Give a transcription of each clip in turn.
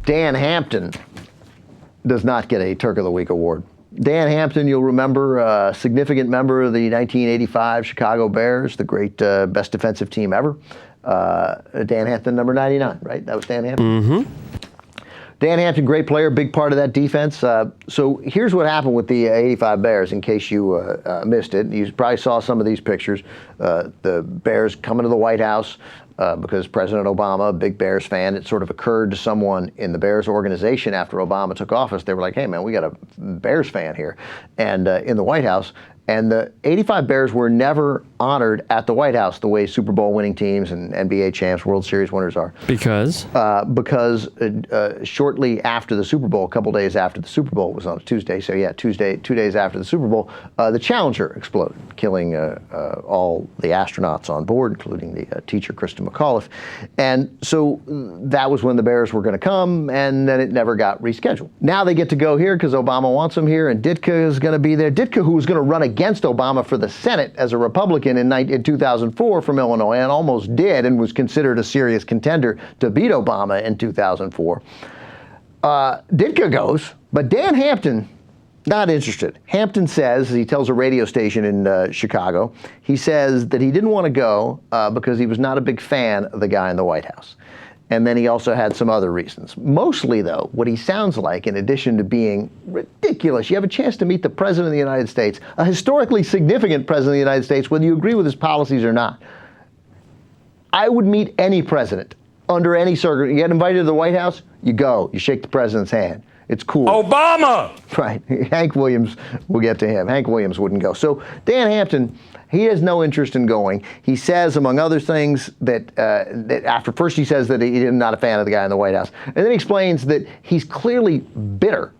Dan Hampton does not get a Turk of the Week award. Dan Hampton, you'll remember, a significant member of the 1985 Chicago Bears, the great best defensive team ever. Dan Hampton, number 99, right? That was Dan Hampton? Mm-hmm. Dan Hampton, great player, big part of that defense. So here's what happened with the 85 Bears, in case you missed it. You probably saw some of these pictures. The Bears coming to the White House because President Obama, a big Bears fan, it sort of occurred to someone in the Bears organization after Obama took office. They were like, hey, man, we got a Bears fan here. And in the White House. And the 85 Bears were never honored at the White House the way Super Bowl winning teams and NBA champs, World Series winners are. Because? Because shortly after the Super Bowl, a couple days after the Super Bowl, it was on a Tuesday, so yeah, 2 days after the Super Bowl, the Challenger exploded, killing all the astronauts on board, including the teacher, Kristen McAuliffe. And so that was when the Bears were going to come, and then it never got rescheduled. Now they get to go here because Obama wants them here, and Ditka is going to be there. Ditka, who was going to run against Obama for the Senate as a Republican in 2004 from Illinois, and almost did, and was considered a serious contender to beat Obama in 2004. Ditka goes, but Dan Hampton, not interested. Hampton says, he tells a radio station in Chicago, he says that he didn't want to go because he was not a big fan of the guy in the White House. And then he also had some other reasons. Mostly, though, what he sounds like, in addition to being ridiculous, you have a chance to meet the President of the United States, a historically significant President of the United States, whether you agree with his policies or not. I would meet any president under any circumstance. You get invited to the White House, you go, you shake the president's hand. It's cool. Obama! Right. Hank Williams, we'll get to him. Hank Williams wouldn't go. So Dan Hampton, he has no interest in going. He says, among other things, that after first he says that he's not a fan of the guy in the White House. And then he explains that he's clearly bitter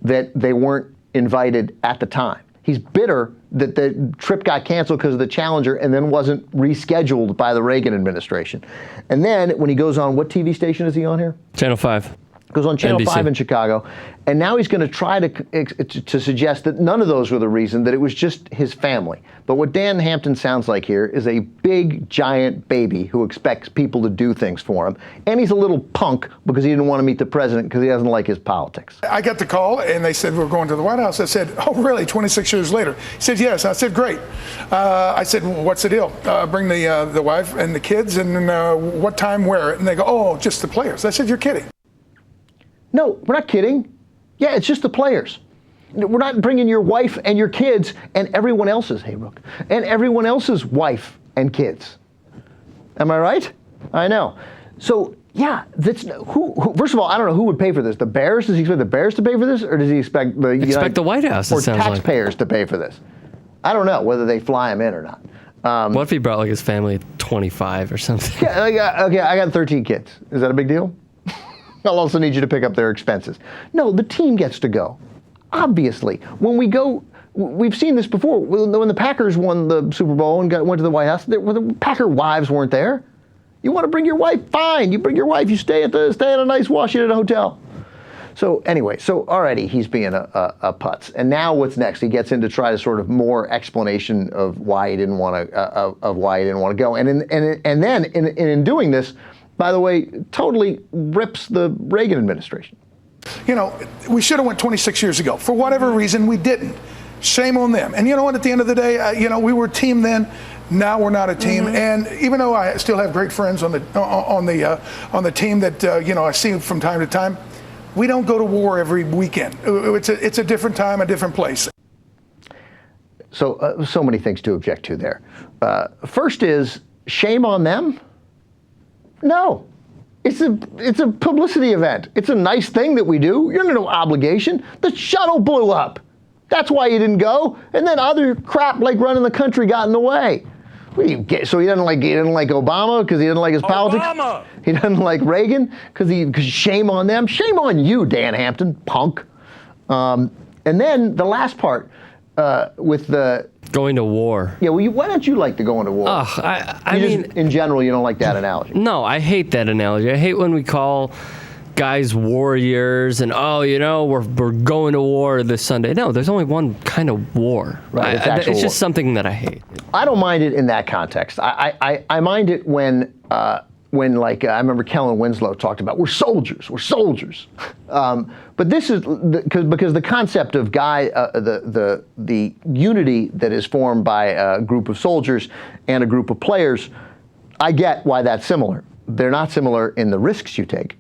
that they weren't invited at the time. He's bitter that the trip got canceled because of the Challenger and then wasn't rescheduled by the Reagan administration. And then when he goes on, what TV station is he on here? Channel 5. Goes on Channel NBC. 5 in Chicago, and now he's going to try to suggest that none of those were the reason, that it was just his family. But what Dan Hampton sounds like here is a big, giant baby who expects people to do things for him, and he's a little punk because he didn't want to meet the president because he doesn't like his politics. I got the call, and they said, we're going to the White House. I said, oh, really, 26 years later? He said, yes. I said, great. I said, well, what's the deal? Bring the wife and the kids, and what time, where? And they go, oh, just the players. I said, you're kidding. No, we're not kidding. Yeah, it's just the players. We're not bringing your wife and your kids and everyone else's, hey, Rook, and everyone else's wife and kids. Am I right? I know. So, yeah, that's who first of all, I don't know who would pay for this. The Bears? Does he expect the Bears to pay for this? Or does he expect the White House, or taxpayers to pay for this? I don't know whether they fly him in or not. What if he brought like his family of 25 or something? Yeah, okay, I got 13 kids. Is that a big deal? I'll also need you to pick up their expenses. No, the team gets to go. Obviously, when we go, we've seen this before. When the Packers won the Super Bowl and went to the White House, the Packer wives weren't there. You want to bring your wife? Fine, you bring your wife. You stay at a nice Washington hotel. So anyway, already he's being a putz. And now what's next? He gets in to try to sort of more explanation of why he didn't want to go. And then in doing this, by the way, totally rips the Reagan administration. You know, we should have went 26 years ago. For whatever reason, we didn't. Shame on them. And you know what? At the end of the day, we were a team then. Now we're not a team. Mm-hmm. And even though I still have great friends on the team that I see from time to time, we don't go to war every weekend. It's a different time, a different place. So many things to object to there. First is shame on them. No, it's a publicity event. It's a nice thing that we do. You're under no obligation. The shuttle blew up. That's why you didn't go. And then other crap like running the country got in the way. So he didn't like Obama because he didn't like his politics. He doesn't like Reagan because shame on them. Shame on you, Dan Hampton, punk. And then the last part with the going to war. Yeah, well, why don't you like to go into war? I mean, in general, you don't like that analogy. No, I hate that analogy. I hate when we call guys warriors and we're going to war this Sunday. No, there's only one kind of war. Right, it's just something that I hate. I don't mind it in that context. I mind it when when like I remember Kellen Winslow talked about we're soldiers. But this is because the concept of the unity that is formed by a group of soldiers and a group of players, I get why that's similar. They're not similar in the risks you take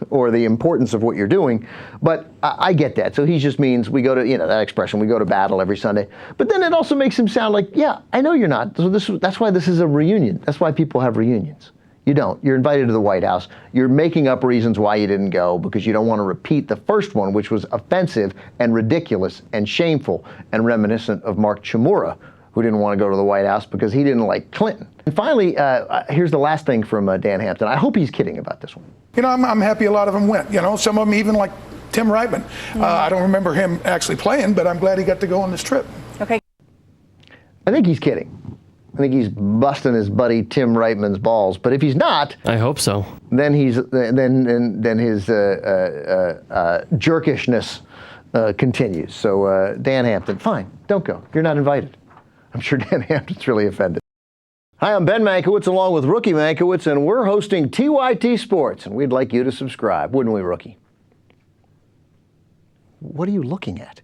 or the importance of what you're doing, but I get that. So he just means we go to, that expression, we go to battle every Sunday. But then it also makes him sound like, yeah, I know you're not. So that's why this is a reunion. That's why people have reunions. You don't. You're invited to the White House. You're making up reasons why you didn't go because you don't want to repeat the first one, which was offensive and ridiculous and shameful and reminiscent of Mark Chmura, who didn't want to go to the White House because he didn't like Clinton. And finally, here's the last thing from Dan Hampton. I hope he's kidding about this one. I'm happy a lot of them went. Some of them even like Tim Reitman. I don't remember him actually playing, but I'm glad he got to go on this trip. Okay. I think he's kidding. I think he's busting his buddy Tim Reitman's balls. But if he's not, I hope so. Then his jerkishness continues. So Dan Hampton, fine, don't go. You're not invited. I'm sure Dan Hampton's really offended. Hi, I'm Ben Mankiewicz along with Rookie Mankiewicz, and we're hosting TYT Sports, and we'd like you to subscribe, wouldn't we, Rookie? What are you looking at?